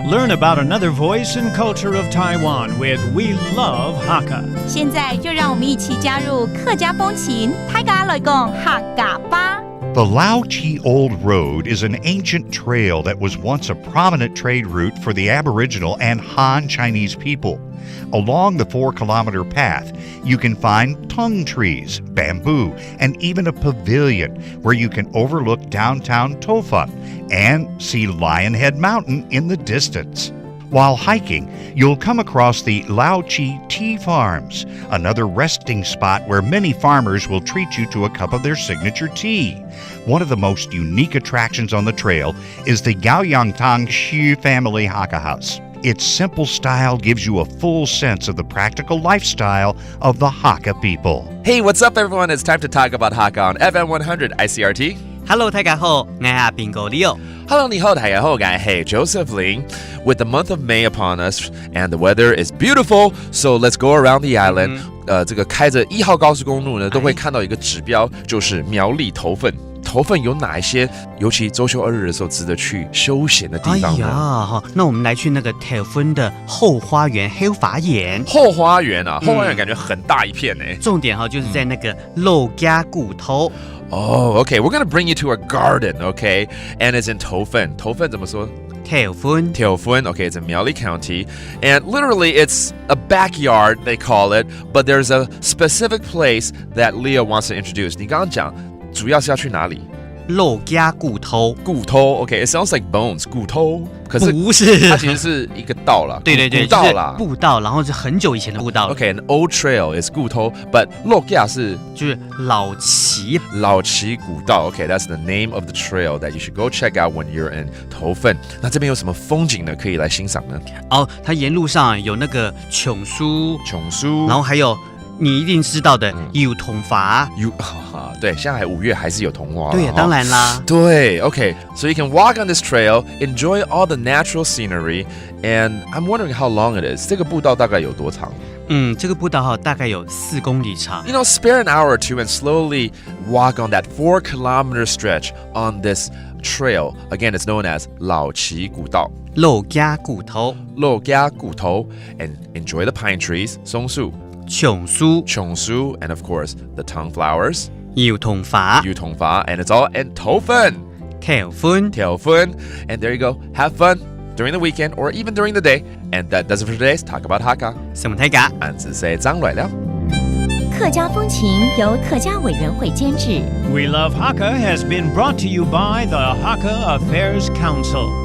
Learn about another voice and culture of Taiwan with We Love Hakka. 现在就让我们一起加入客家风情，大家来讲客家吧。The Lao-Chi Old Road is an ancient trail that was once a prominent trade route for the Aboriginal and Han Chinese people. Along the 4-kilometer path, you can find tung trees, bamboo, and even a pavilion where you can overlook downtown Tofa and see Lionhead Mountain in the distance. While hiking, you'll come across the Lao-Chi Tea Farms, another resting spot where many farmers will treat you to a cup of their signature tea. One of the most unique attractions on the trail is the Gaoyangtang Xu family Hakka house. Its simple style gives you a full sense of the practical lifestyle of the Hakka people. Hey, what's up, everyone? It's time to talk about Hakka on FM 100 Icrt. Hello， 大家好，我係邊個 Leo。Hello， 你好，大家好，我係 Joseph Ling. With the month of May upon us and the weather is beautiful, so let's go around the island. 这个开着1号高速公路呢，都會看到一個指標，就是苗栗頭份。頭份有哪一些，尤其周休2日的時候值得去休閒的地方呢？那我們來去那個頭份的後花園後花園。後花園啊，後花園感覺很大一片呢。重點就是在那個老家骨頭。Oh, okay. We're gonna bring you to a garden, okay? And it's in 頭份。頭份怎麼說？頭份。頭份, okay, it's in Miaoli County. And literally, it's a backyard, they call it. But there's a specific place that Leo wants to introduce. 你剛剛講主要是要去哪裡？老家骨頭。骨頭 ，okay, it sounds like bones. 骨頭，可是不是，它其實是一個道啦。對，步道啦，就是步道，然後是很久以前的步道。Okay, an old trail is 骨頭 but 老家是就是老旗古道。Okay, that's the name of the trail that you should go check out when you're in 頭份。那這邊有什麼風景呢？可以來欣賞呢？它沿路上有那個瓊書，然後還有。你一定知道的有桐花，对，現在5月還是有桐花。對，當然啦。對 ，OK， so you can walk on this trail, enjoy all the natural scenery, and I'm wondering how long it is. 這個步道大概有多長？這個步道大概有4公里長。You know, spare an hour or two and slowly walk on that 4-kilometer stretch on this trail. Again, it's known as 老旗古道。老家骨頭，and enjoy the pine trees, 松樹。瓊書 and of course the tongue flowers 油桐花 and it's all in 頭份 and there you go, have fun during the weekend or even during the day. And that does it for today's Talk About Hakka. 什麼睇㗎？俺只係張來了。客家風情由客家委員會監製。 We Love Hakka has been brought to you by the Hakka Affairs Council.